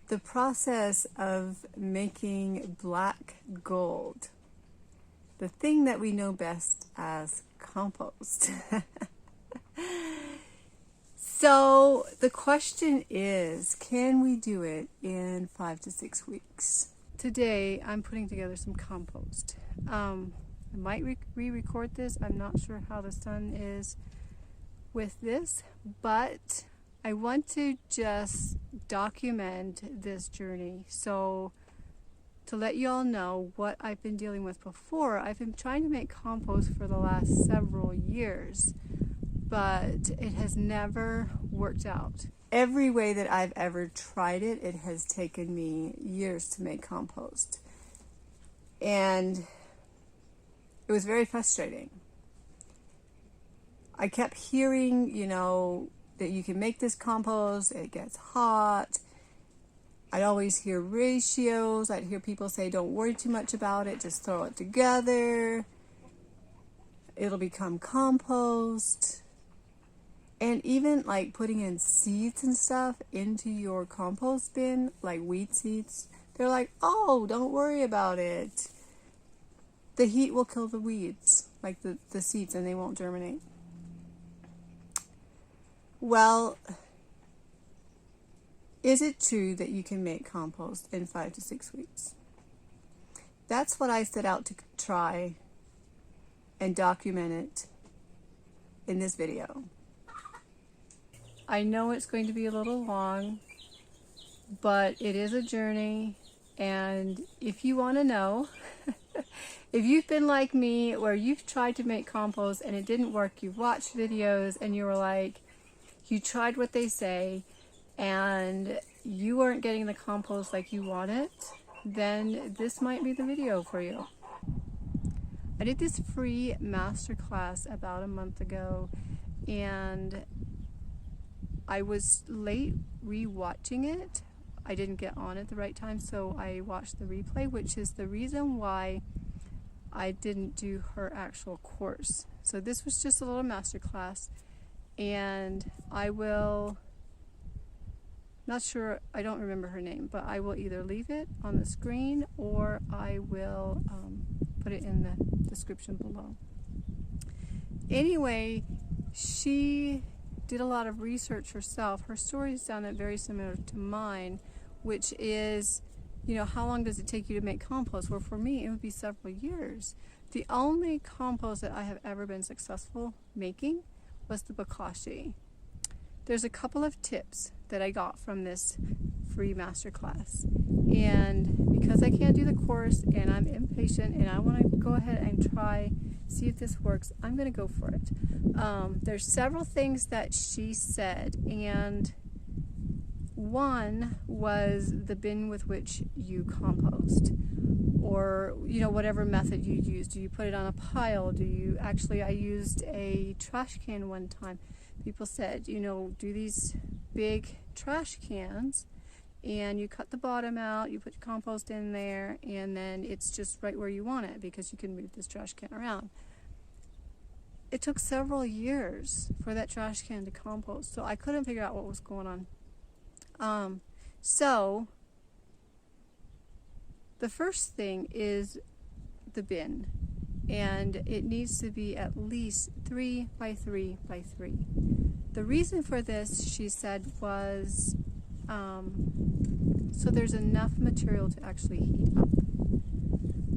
the process of making black gold, the thing that we know best as compost. So the question is, can we do it in 5 to 6 weeks? Today I'm putting together some compost. I might re-record this. I'm not sure how the sun is with this, but I want to just document this journey. So to let you all know what I've been dealing with before, I've been trying to make compost for the last several years, but it has never worked out. Every way that I've ever tried it, it has taken me years to make compost. And it was very frustrating. I kept hearing, that you can make this compost, it gets hot. I'd always hear ratios. I'd hear people say, don't worry too much about it, just throw it together. It'll become compost. And even like putting in seeds and stuff into your compost bin, like weed seeds, they're like, oh, don't worry about it. The heat will kill the weeds, like the seeds, and they won't germinate. Well, is it true that you can make compost in 5 to 6 weeks? That's what I set out to try and document it in this video. I know it's going to be a little long, but it is a journey, and if you want to know, if you've been like me where you've tried to make compost and it didn't work, you've watched videos and you were like, you tried what they say and you weren't getting the compost like you want it, then this might be the video for you. I did this free masterclass about a month ago, and I was late re-watching it. I didn't get on at the right time, so I watched the replay, which is the reason why I didn't do her actual course. So this was just a little masterclass, and I will, not sure, I don't remember her name, but I will either leave it on the screen or I will put it in the description below. Anyway, she did a lot of research herself. Her story sounded very similar to mine, which is, how long does it take you to make compost? Well, for me, it would be several years. The only compost that I have ever been successful making was the bokashi. There's a couple of tips that I got from this free masterclass, and because I can't do the course and I'm impatient and I want to go ahead and try, see if this works, I'm going to go for it. There's several things that she said, and one was the bin with which you compost, or whatever method you use. Do you put it on a pile? Do you actually, I used a trash can one time. People said, do these big trash cans and you cut the bottom out, you put your compost in there, and then it's just right where you want it because you can move this trash can around. It took several years for that trash can to compost, so I couldn't figure out what was going on. So the first thing is the bin, and it needs to be at least 3 by 3 by 3. The reason for this, she said, was so there's enough material to actually heat up.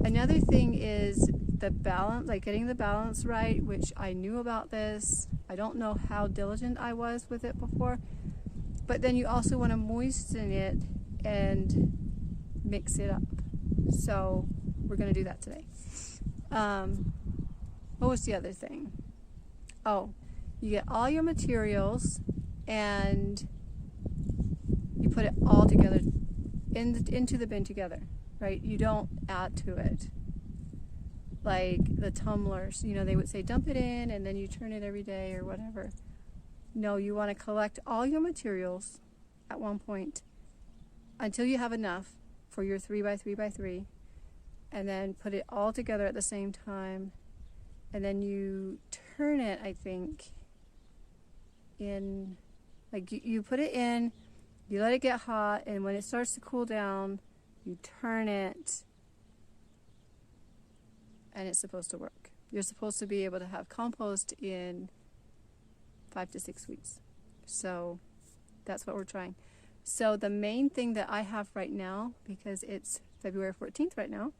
Another thing is the balance, like getting the balance right, which I knew about this. I don't know how diligent I was with it before, but then you also want to moisten it and mix it up. So we're going to do that today. What was the other thing? Oh, you get all your materials and you put it all together into the bin together, right? You don't add to it. Like the tumblers, they would say dump it in and then you turn it every day or whatever. No, you want to collect all your materials at one point until you have enough for your 3 by 3 by 3, and then put it all together at the same time, and then you turn it, I think, in, like you put it in, You let it get hot, and when it starts to cool down, you turn it, and it's supposed to work. You're supposed to be able to have compost in 5 to 6 weeks. So that's what we're trying. So the main thing that I have right now, because it's February 14th right now,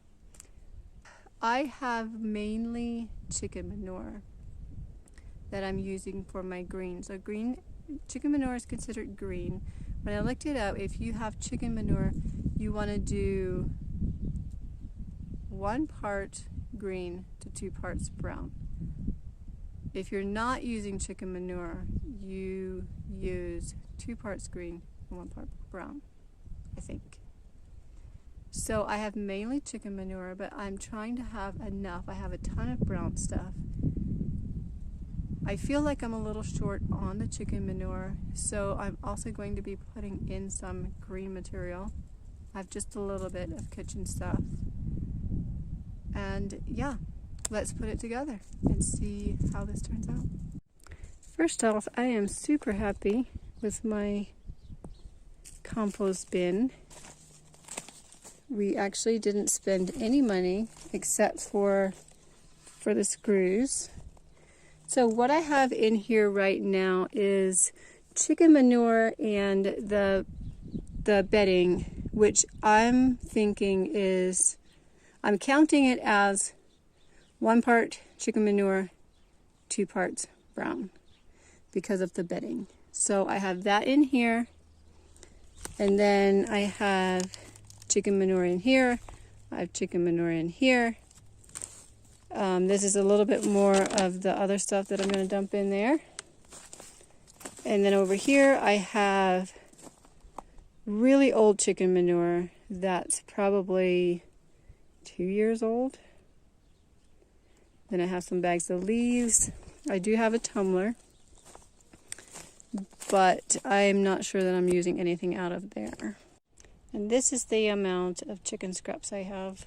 I have mainly chicken manure that I'm using for my green. So chicken manure is considered green. When I looked it up, if you have chicken manure, you want to do 1 part green to 2 parts brown. If you're not using chicken manure, you use 2 parts green and 1 part brown, I think. So I have mainly chicken manure, but I'm trying to have enough. I have a ton of brown stuff. I feel like I'm a little short on the chicken manure, so I'm also going to be putting in some green material. I have just a little bit of kitchen stuff. And yeah, let's put it together and see how this turns out. First off, I am super happy with my compost bin. We actually didn't spend any money except for the screws. So what I have in here right now is chicken manure and the bedding, which I'm thinking is, I'm counting it as 1 part chicken manure, 2 parts brown because of the bedding. So I have that in here, and then I have chicken manure in here. I have chicken manure in here. This is a little bit more of the other stuff that I'm going to dump in there. And then over here I have really old chicken manure that's probably 2 years old. Then I have some bags of leaves. I do have a tumbler, but I'm not sure that I'm using anything out of there. And this is the amount of chicken scraps I have.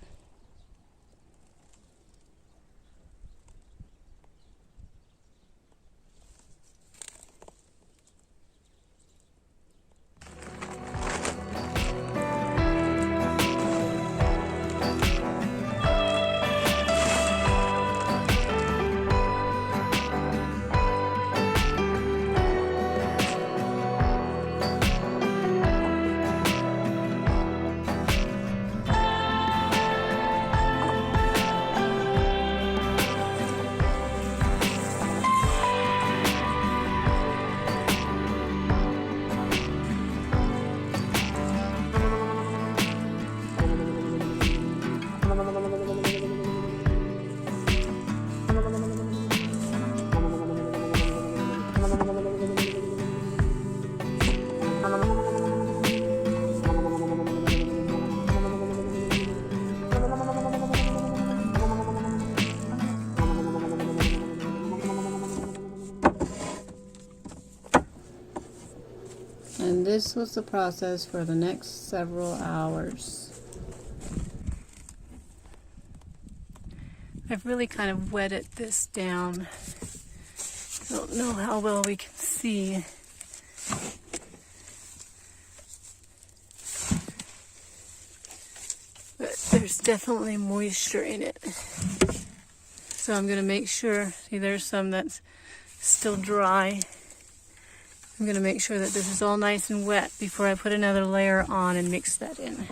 And this was the process for the next several hours. I've really kind of wetted this down. I don't know how well we can see. But there's definitely moisture in it. So I'm going to make sure, see there's some that's still dry. I'm going to make sure that this is all nice and wet before I put another layer on and mix that in.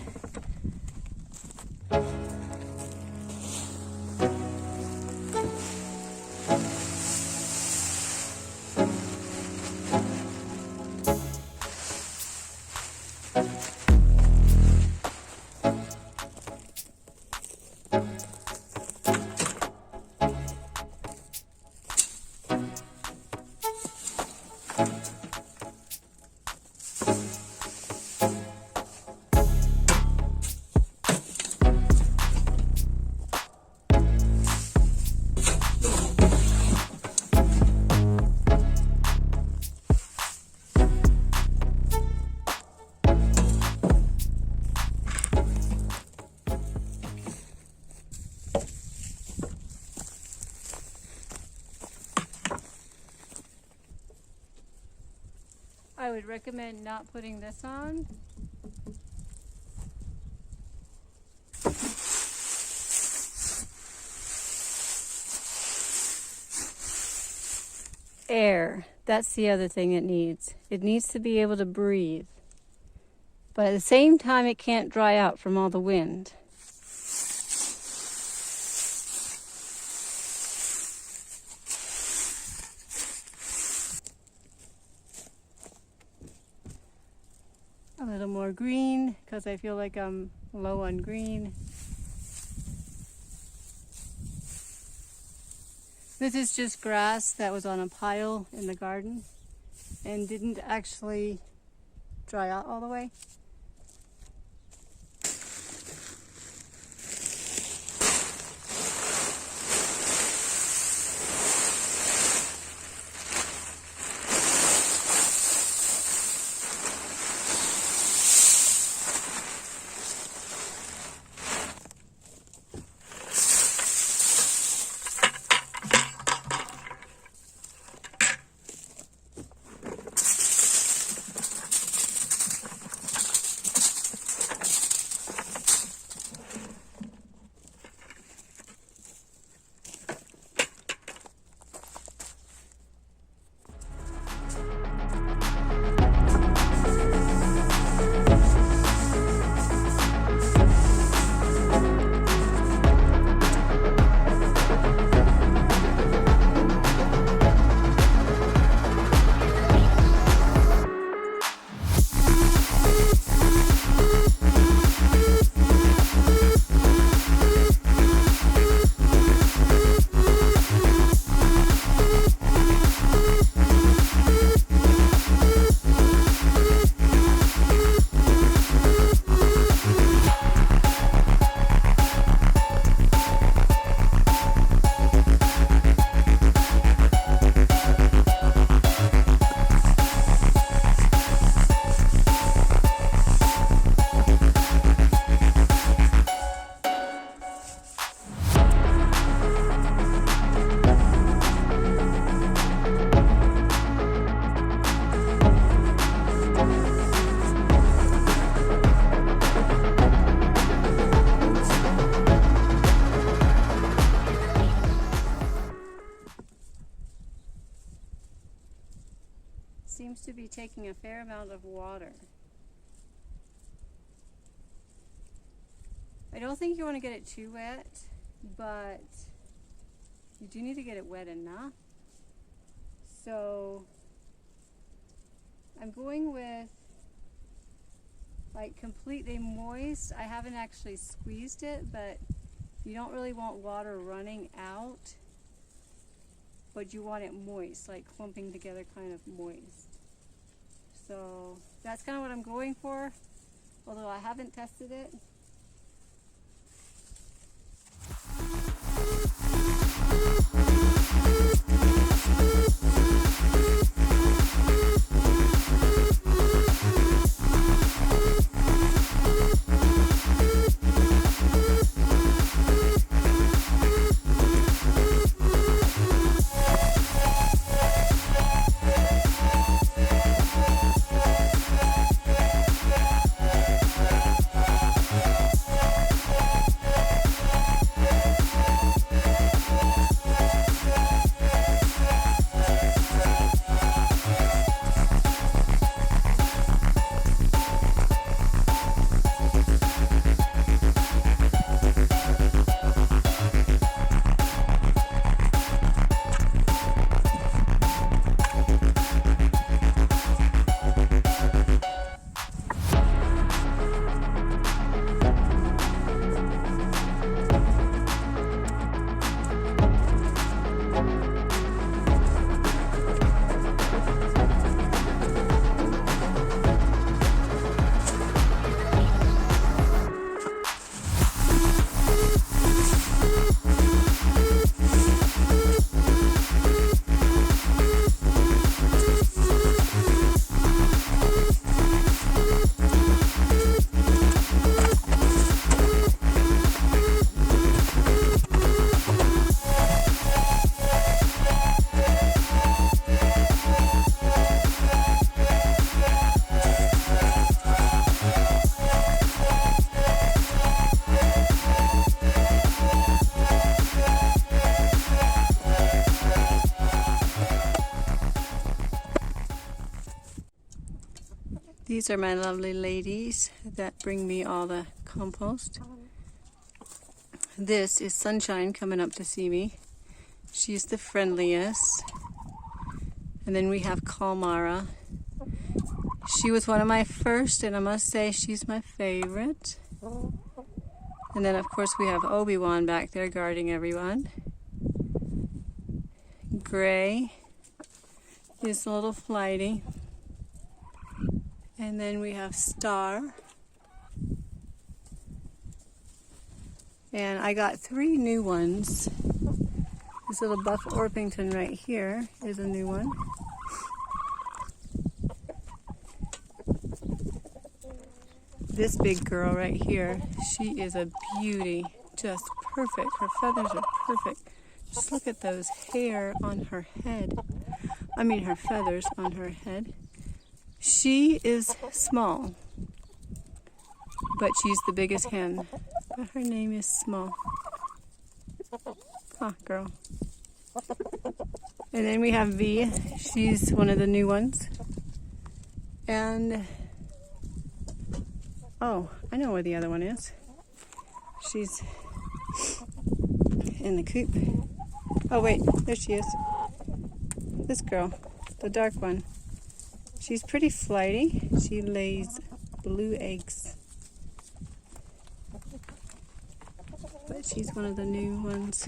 would recommend not putting this on. Air. That's the other thing it needs. It needs to be able to breathe. But at the same time, it can't dry out from all the wind. A little more green, because I feel like I'm low on green. This is just grass that was on a pile in the garden and didn't actually dry out all the way. Seems to be taking a fair amount of water. I don't think you want to get it too wet, but you do need to get it wet enough. So I'm going with like completely moist. I haven't actually squeezed it, but you don't really want water running out, but you want it moist, like clumping together, kind of moist. So that's kind of what I'm going for, although I haven't tested it. These are my lovely ladies that bring me all the compost. This is Sunshine coming up to see me. She's the friendliest. And then we have Calmara. She was one of my first, and I must say she's my favorite. And then of course we have Obi-Wan back there guarding everyone. Gray is a little flighty. And then we have Star. And I got 3 new ones. This little Buff Orpington right here is a new one. This big girl right here, she is a beauty. Just perfect. Her feathers are perfect. Just look at those hair on her head. I mean her feathers on her head. She is small, but she's the biggest hen. But her name is Small. Ah, girl. And then we have V. She's one of the new ones. And, oh, I know where the other one is. She's in the coop. Oh, wait, there she is. This girl, the dark one. She's pretty flighty. She lays blue eggs. But she's one of the new ones.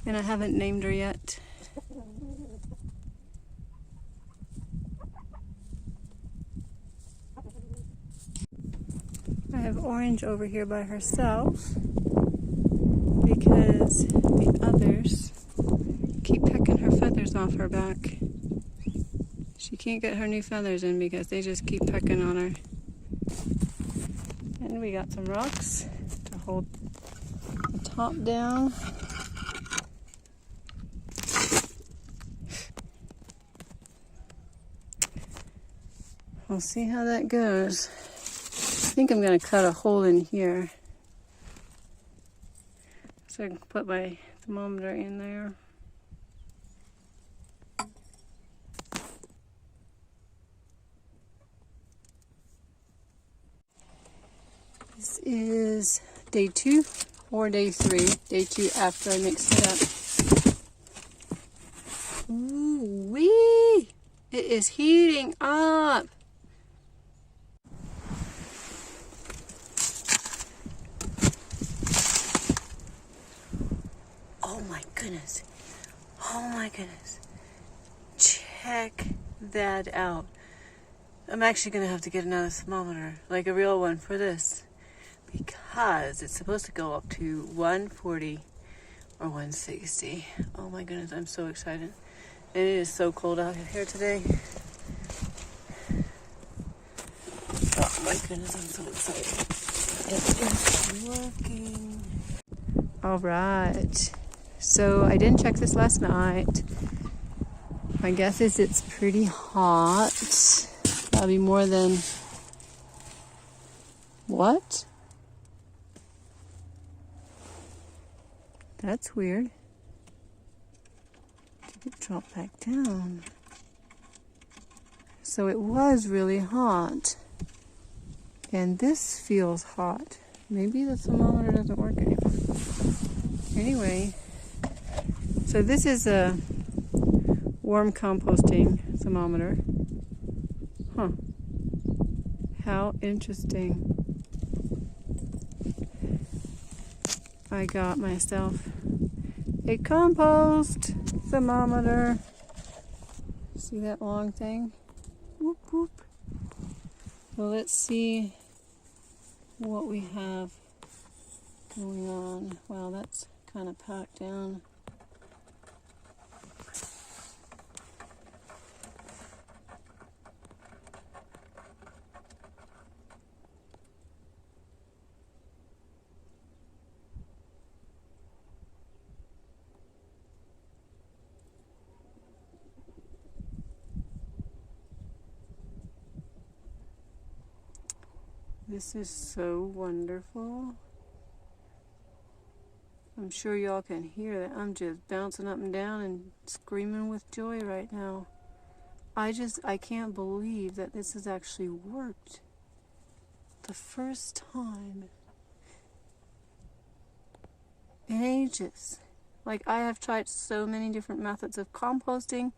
And I haven't named her yet. I have Orange over here by herself because the others keep pecking her feathers off her back. She can't get her new feathers in because they just keep pecking on her. And we got some rocks to hold the top down. We'll see how that goes. I think I'm going to cut a hole in here so I can put my thermometer in there. This is day 2 or day 3. Day 2 after I mixed it up. Ooh wee! It is heating up. Oh my goodness. Oh my goodness. Check that out. I'm actually going to have to get another thermometer, like a real one for this. Because it's supposed to go up to 140 or 160. Oh my goodness, I'm so excited. And it is so cold out here today. Oh my goodness, I'm so excited. It is working. Alright. So I didn't check this last night. My guess is it's pretty hot. Probably more than... What? That's weird. Did it drop back down? So it was really hot. And this feels hot. Maybe the thermometer doesn't work anymore. Anyway, so this is a warm composting thermometer. Huh. How interesting. I got myself a compost thermometer. See that long thing? Whoop whoop. Well, let's see what we have going on. Wow, that's kind of packed down. This is so wonderful. I'm sure y'all can hear that. I'm just bouncing up and down and screaming with joy right now. I can't believe that this has actually worked. The first time in ages. Like, I have tried so many different methods of composting.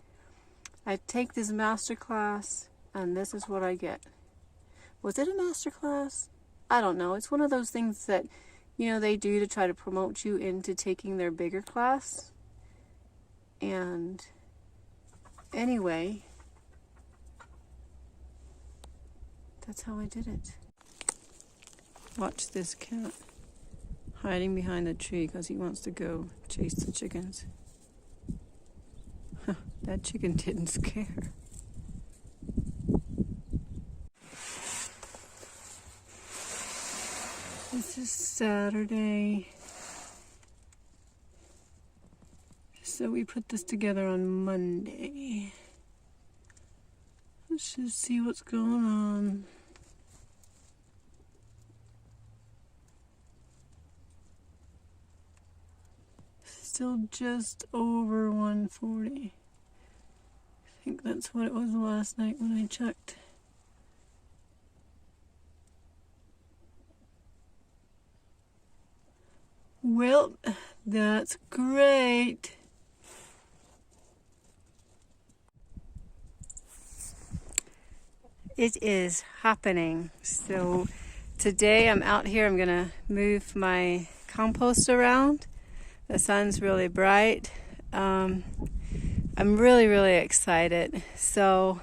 I take this masterclass, and this is what I get. Was it a masterclass? I don't know. It's one of those things that, you know, they do to try to promote you into taking their bigger class. And anyway, that's how I did it. Watch this cat hiding behind the tree because he wants to go chase the chickens. That chicken didn't scare. This is Saturday. So we put this together on Monday. Let's just see what's going on. Still just over 140. I think that's what it was last night when I checked. Well, that's great. It is happening. So today I'm out here. I'm gonna move my compost around. The sun's really bright. I'm really excited. So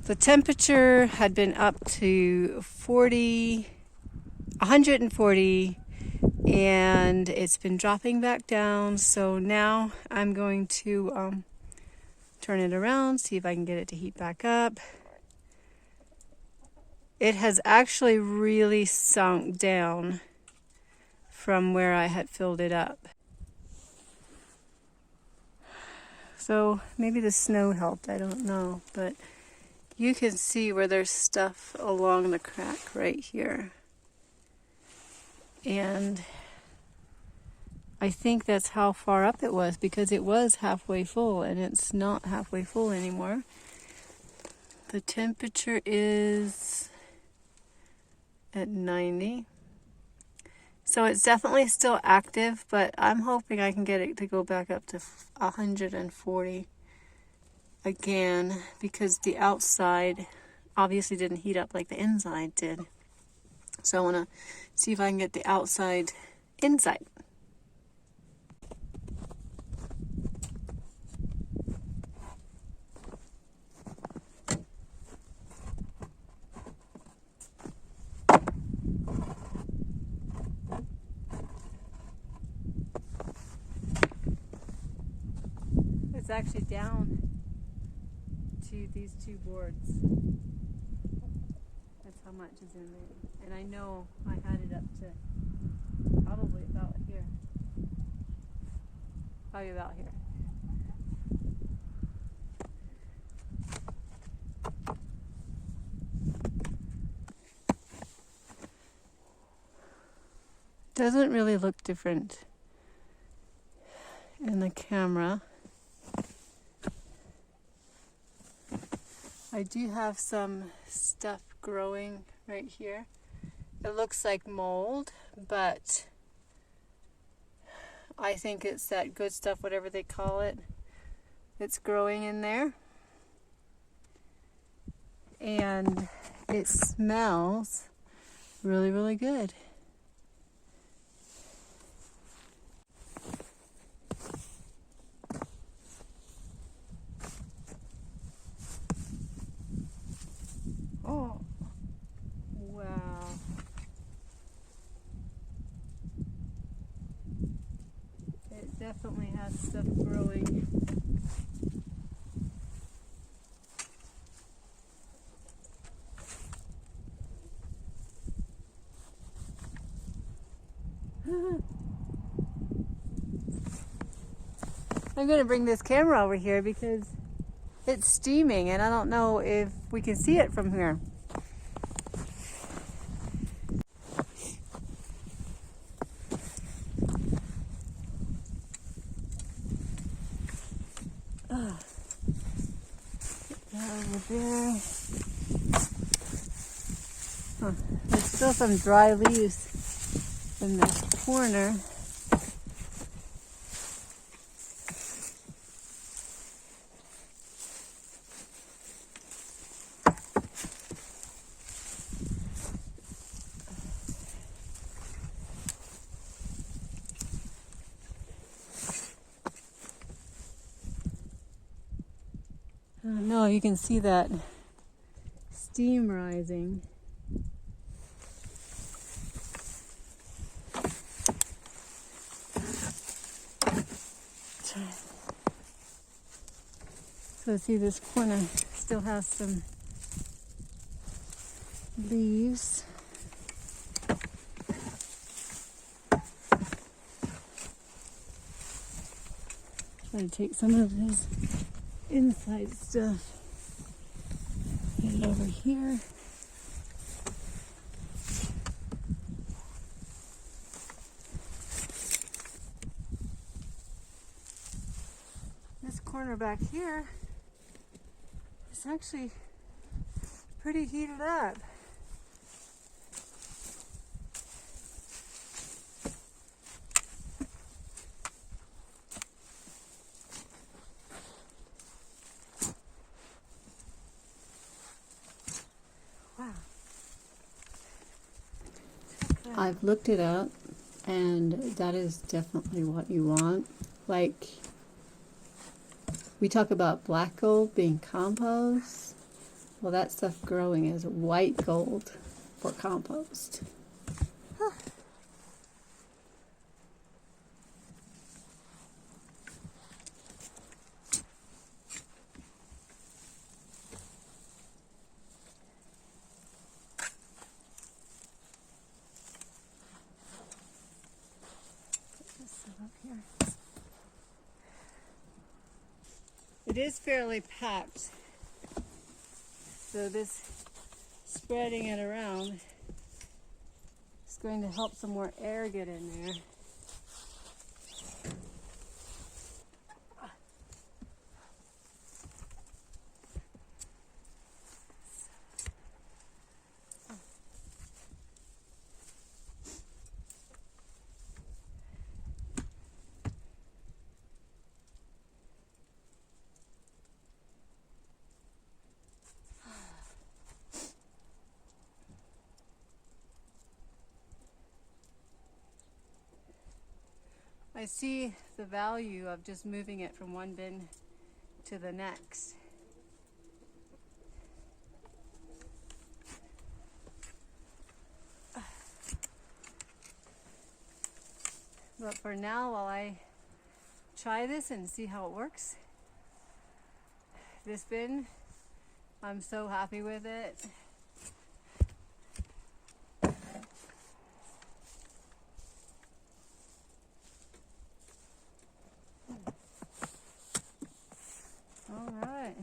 the temperature had been up to 140, and it's been dropping back down. So now I'm going to turn it around, see if I can get it to heat back up. It has actually really sunk down from where I had filled it up. So maybe the snow helped, I don't know, but you can see where there's stuff along the crack right here. And I think that's how far up it was, because it was halfway full and it's not halfway full anymore. The temperature is at 90. So it's definitely still active, but I'm hoping I can get it to go back up to 140 again, because the outside obviously didn't heat up like the inside did. So I want to see if I can get the outside inside. It's actually down to these two boards. That's how much is in there. And I know I had it up to probably about here. Probably about here. Doesn't really look different in the camera. I do have some stuff growing right here. It looks like mold, but I think it's that good stuff, whatever they call it. It's growing in there. And it smells really good. Oh, wow. It definitely has stuff growing. I'm going to bring this camera over here because it's steaming and I don't know if we can see it from here. over there. Huh. There's still some dry leaves in this corner. I don't know, you can see that steam rising. So see, this corner still has some leaves. Try to take some of this inside stuff. Get it over here. This corner back here is actually pretty heated up. Wow. I've looked it up, and that is definitely what you want. Like, we talk about black gold being compost. Well, that stuff growing is white gold for compost. Huh. Put this up here. It is fairly packed, so this spreading it around is going to help some more air get in there. I see the value of just moving it from one bin to the next. But for now, while I try this and see how it works, this bin, I'm so happy with it. Alright,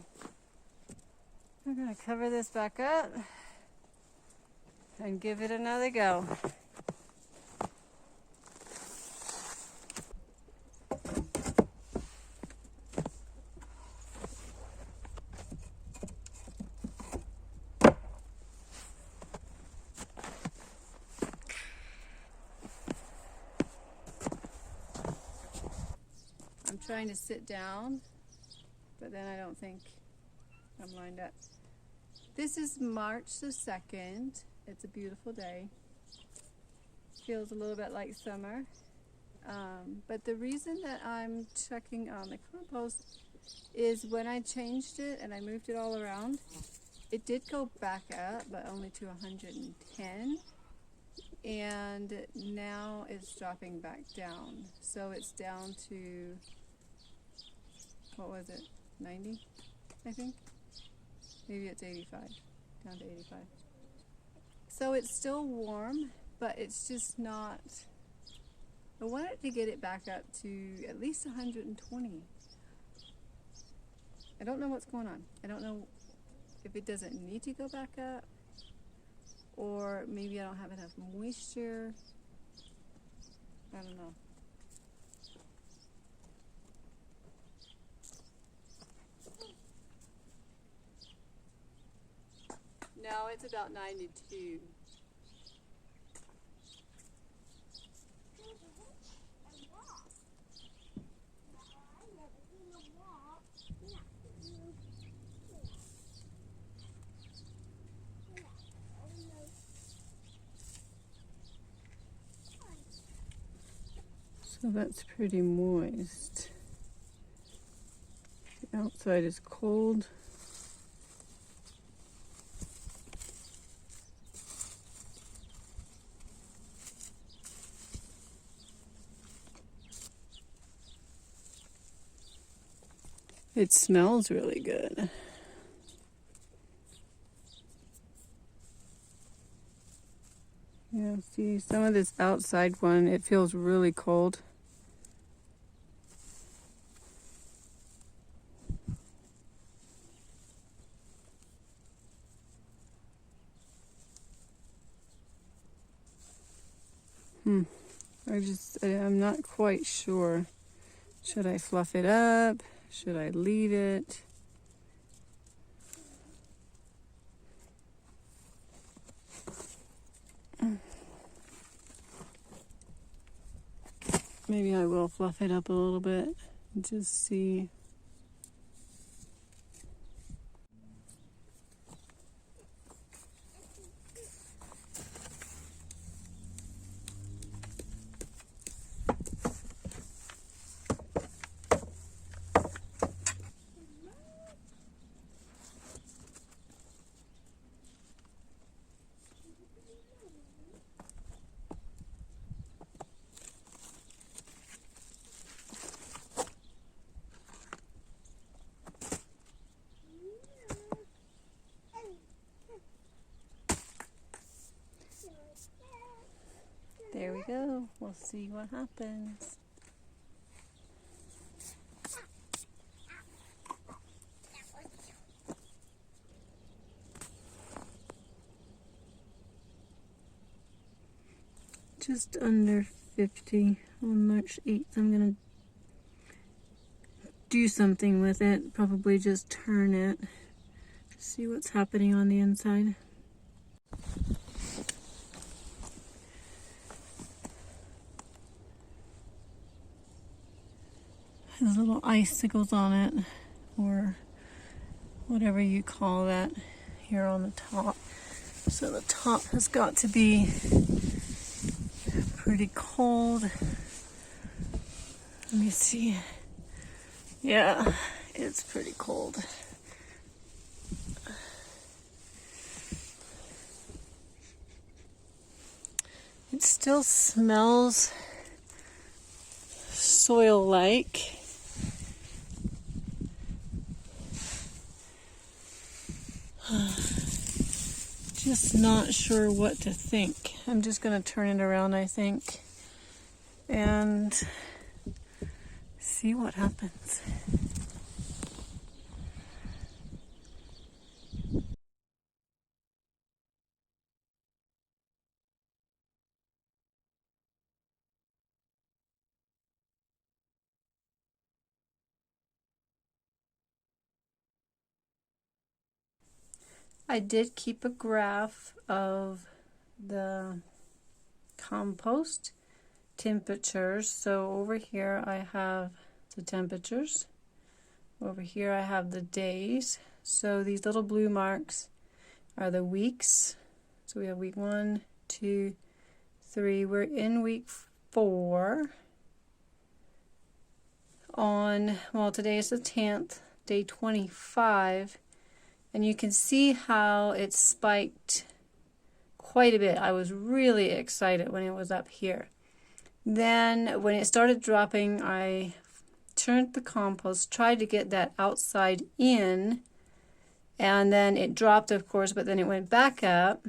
I'm going to cover this back up and give it another go. I'm trying to sit down, but then I don't think I'm lined up. This is March the 2nd. It's a beautiful day. Feels a little bit like summer. But the reason that I'm checking on the compost is when I changed it and I moved it all around, it did go back up, but only to 110. And now it's dropping back down. So it's down to, what was it, 90, I think? Maybe it's 85, down to 85. So it's still warm, but it's just not, I wanted to get it back up to at least 120. I don't know what's going on. I don't know if it doesn't need to go back up, or maybe I don't have enough moisture. I don't know. Now it's about 92. So that's pretty moist. The outside is cold. It smells really good. Yeah, see, some of this outside one, it feels really cold. I'm not quite sure. Should I fluff it up? Should I leave it? Maybe I will fluff it up a little bit and just see. There we go. We'll see what happens. Just under 50 on March 8th. I'm going to do something with it. Probably just turn it. See what's happening on the inside. Has little icicles on it, or whatever you call that, here on the top. So the top has got to be pretty cold. Let me see. Yeah, it's pretty cold. It still smells soil-like. Just not sure what to think. I'm just going to turn it around, I think, and see what happens. I did keep a graph of the compost temperatures. So over here I have the temperatures. Over here I have the days. So these little blue marks are the weeks. So we have week 1, 2, 3. We're in week 4. Well, today is the 10th, day 25. And you can see how it spiked quite a bit. I was really excited when it was up here. Then when it started dropping, I turned the compost, tried to get that outside in, and then it dropped, of course, but then it went back up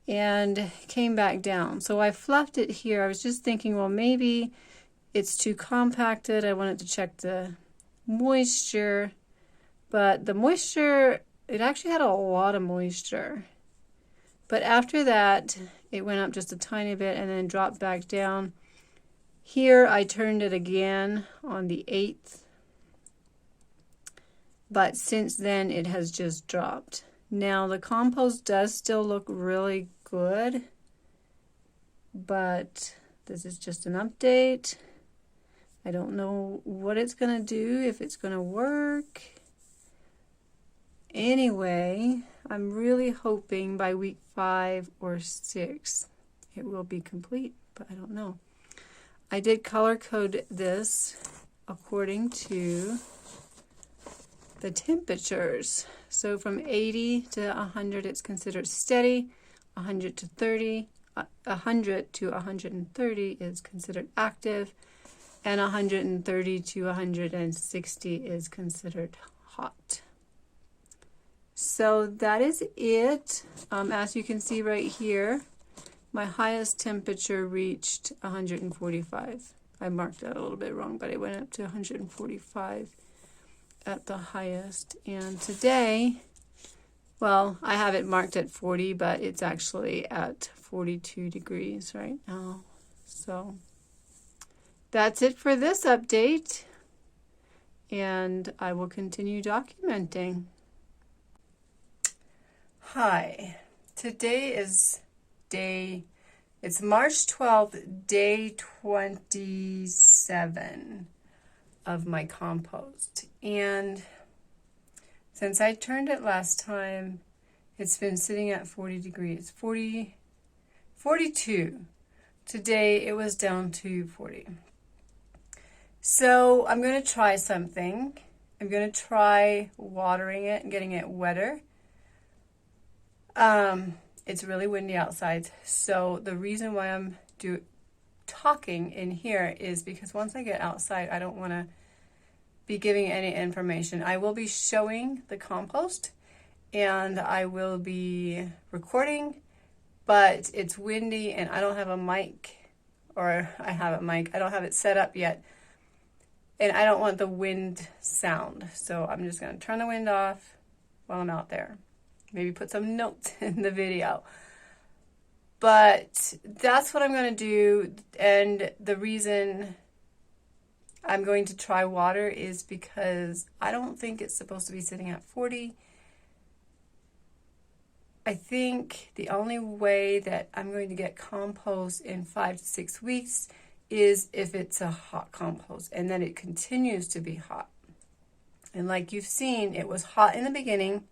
and came back down. So I fluffed it here. I was just thinking, well, maybe it's too compacted. I wanted to check the moisture. But the moisture, it actually had a lot of moisture. But after that, it went up just a tiny bit and then dropped back down. Here, I turned it again on the 8th. But since then, it has just dropped. Now the compost does still look really good, but this is just an update. I don't know what it's going to do, if it's going to work. Anyway, I'm really hoping by week 5 or 6 it will be complete, but I don't know. I did color code this according to the temperatures. So from 80 to 100 it's considered steady, 100 to 130 is considered active, and 130 to 160 is considered hot. So that is it. As you can see right here, my highest temperature reached 145. I marked that a little bit wrong, but it went up to 145 at the highest. And today, well, I have it marked at 40, but it's actually at 42 degrees right now. So that's it for this update, and I will continue documenting. Hi, today is it's March 12th, day 27 of my compost. And since I turned it last time, it's been sitting at 40 degrees, 42. Today it was down to 40. So I'm going to try something. I'm going to try watering it and getting it wetter. It's really windy outside, so the reason why I'm talking in here is because once I get outside, I don't want to be giving any information. I will be showing the compost, and I will be recording, but it's windy, and I don't have a mic, or I have a mic. I don't have it set up yet, and I don't want the wind sound, so I'm just going to turn the wind off while I'm out there. Maybe put some notes in the video. But that's what I'm going to do. And the reason I'm going to try water is because I don't think it's supposed to be sitting at 40. I think the only way that I'm going to get compost in 5 to 6 weeks is if it's a hot compost, and then it continues to be hot. And like you've seen, it was hot in the beginning,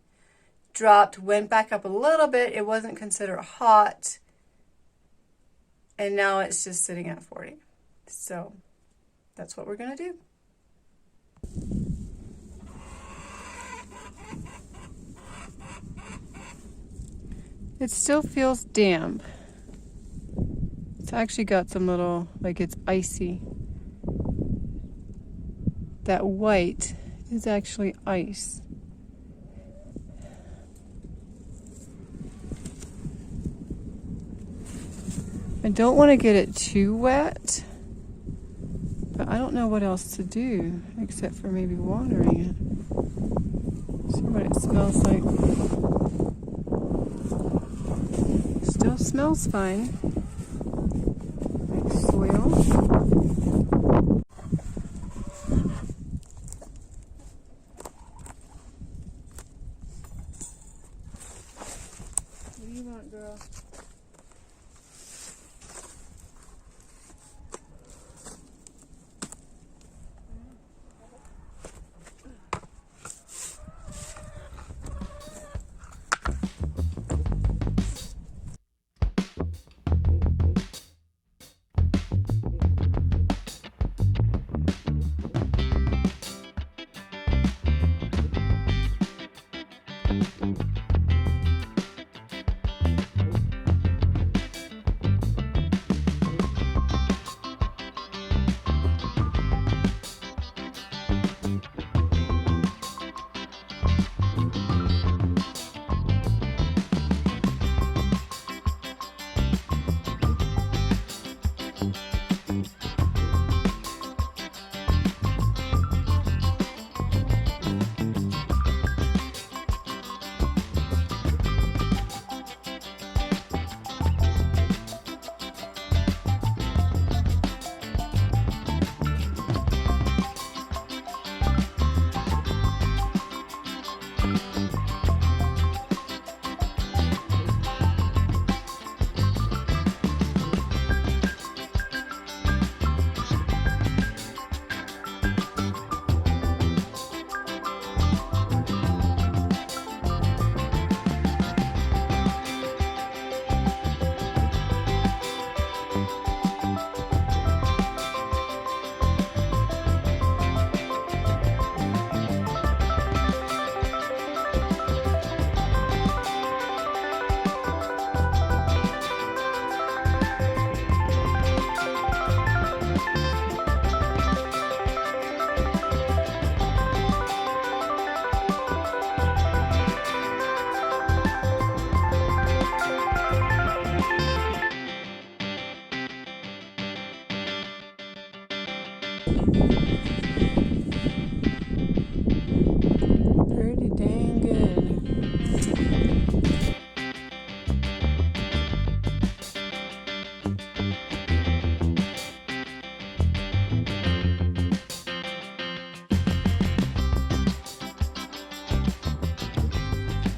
dropped, went back up a little bit. It wasn't considered hot, and now it's just sitting at 40. So that's what we're going to do. It still feels damp. It's actually got some little, like it's icy. That white is actually ice. I don't want to get it too wet, but I don't know what else to do except for maybe watering it. See what it smells like. Still smells fine. Like soil. What do you want, girl?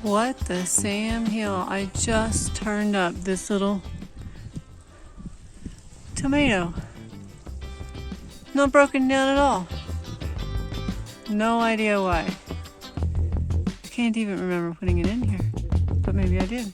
What the Sam Hill? I just turned up this little tomato. Not broken down at all. No idea why. I can't even remember putting it in here, but maybe I did.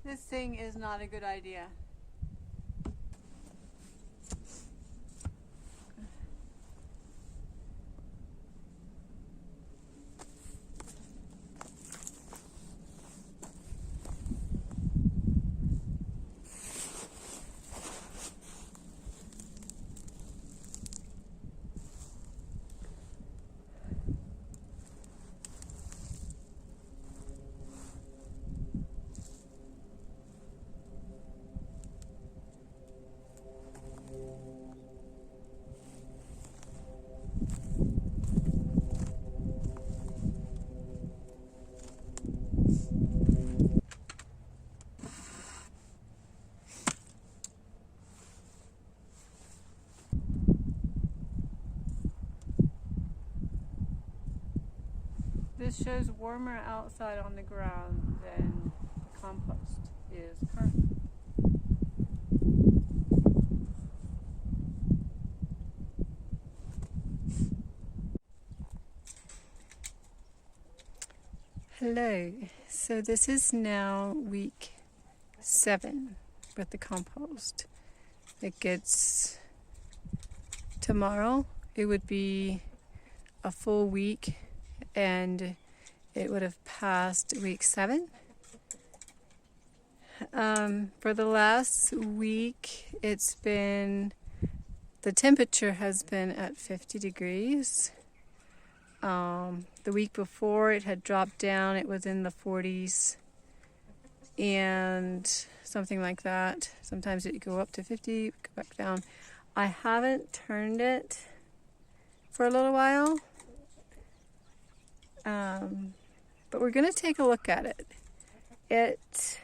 This thing is not a good idea. This shows warmer outside on the ground than the compost is currently. Hello, so this is now week 7 with the compost. It gets, tomorrow it would be a full week and it would have passed week 7. For the last week it's been, the temperature has been at 50 degrees. The week before it had dropped down, it was in the 40s and something like that. Sometimes it would go up to 50, go back down. I haven't turned it for a little while, but we're going to take a look at it. It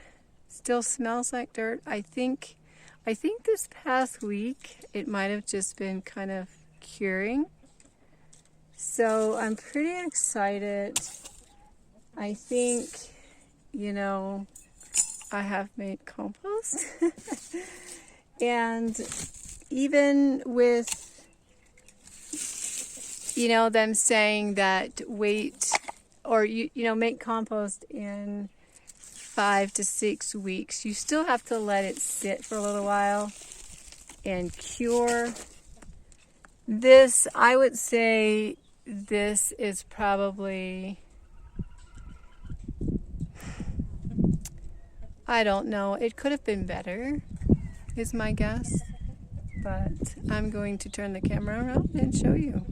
still smells like dirt. I think this past week it might have just been kind of curing. So I'm pretty excited. I think, you know, I have made compost. And even with, you know, them saying that wait, or, you know, make compost in 5 to 6 weeks, you still have to let it sit for a little while and cure. This, I would say, this is probably, I don't know, it could have been better, is my guess. But I'm going to turn the camera around and show you.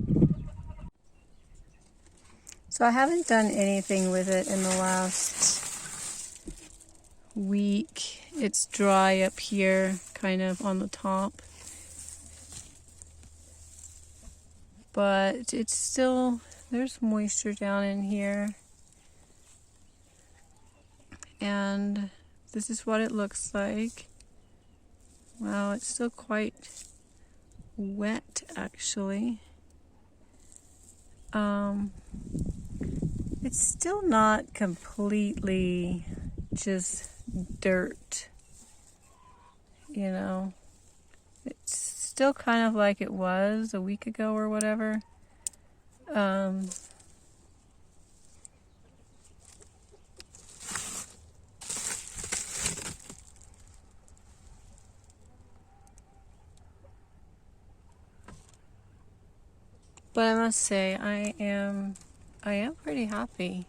So I haven't done anything with it in the last week. It's dry up here, kind of on the top. But it's still, there's moisture down in here. And this is what it looks like. Wow, it's still quite wet, actually. It's still not completely just dirt, you know. It's still kind of like it was a week ago or whatever. But I must say, I am pretty happy.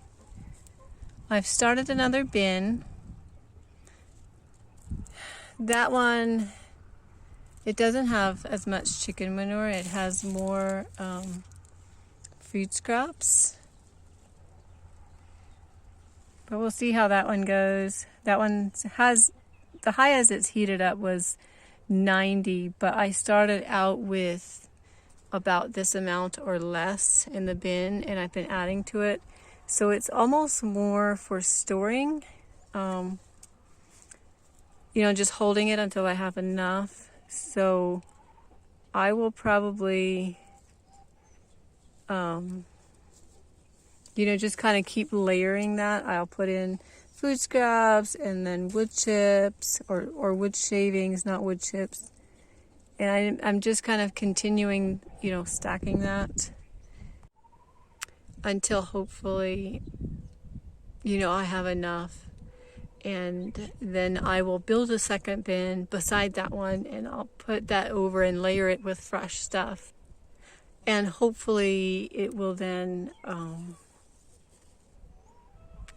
I've started another bin. That one It doesn't have as much chicken manure. It has more food scraps. But we'll see how that one goes. That one has, the highest it's heated up was 90, but I started out with about this amount or less in the bin, and I've been adding to it. So it's almost more for storing, you know, just holding it until I have enough. So I will probably, you know, just kind of keep layering that. I'll put in food scraps and then wood chips or wood shavings, not wood chips. And I'm just kind of continuing, you know, stacking that until hopefully, you know, I have enough. And then I will build a second bin beside that one, and I'll put that over and layer it with fresh stuff. And hopefully it will then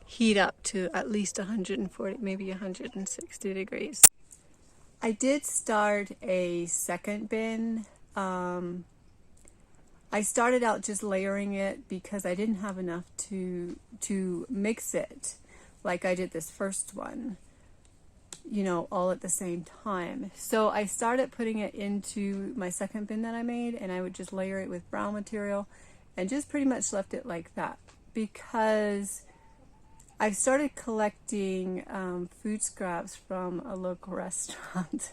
heat up to at least 140, maybe 160 degrees. I did start a second bin. I started out just layering it because I didn't have enough to mix it like I did this first one, you know, all at the same time. So I started putting it into my second bin that I made, and I would just layer it with brown material and just pretty much left it like that, because I've started collecting food scraps from a local restaurant.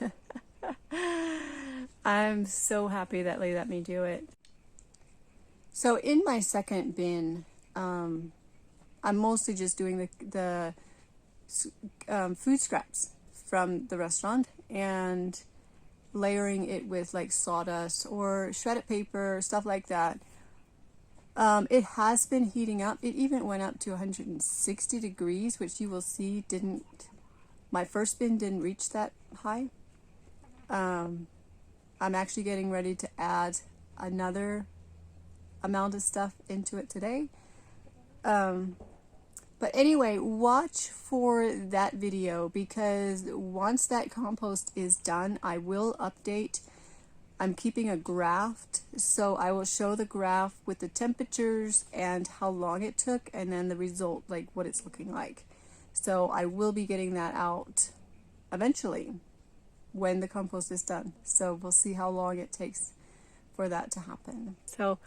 I'm so happy that they let me do it. So in my second bin, I'm mostly just doing the food scraps from the restaurant and layering it with like sawdust or shredded paper, stuff like that. It has been heating up. It even went up to 160 degrees, which you will see my first bin didn't reach that high. I'm actually getting ready to add another amount of stuff into it today. But anyway, watch for that video, because once that compost is done, I will update. I'm keeping a graft, so I will show the graph with the temperatures and how long it took, and then the result, like what it's looking like. So I will be getting that out eventually when the compost is done. So we'll see how long it takes for that to happen. So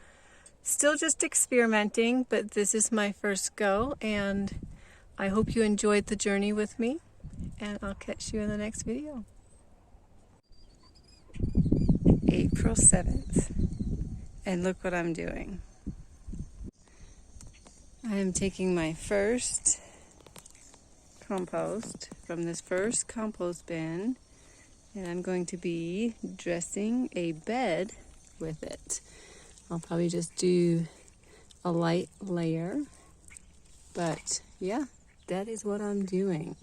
still just experimenting, but this is my first go, and I hope you enjoyed the journey with me, and I'll catch you in the next video. April 7th, and look what I'm doing. I am taking my first compost from this first compost bin, and I'm going to be dressing a bed with it. I'll probably just do a light layer, but yeah, that is what I'm doing.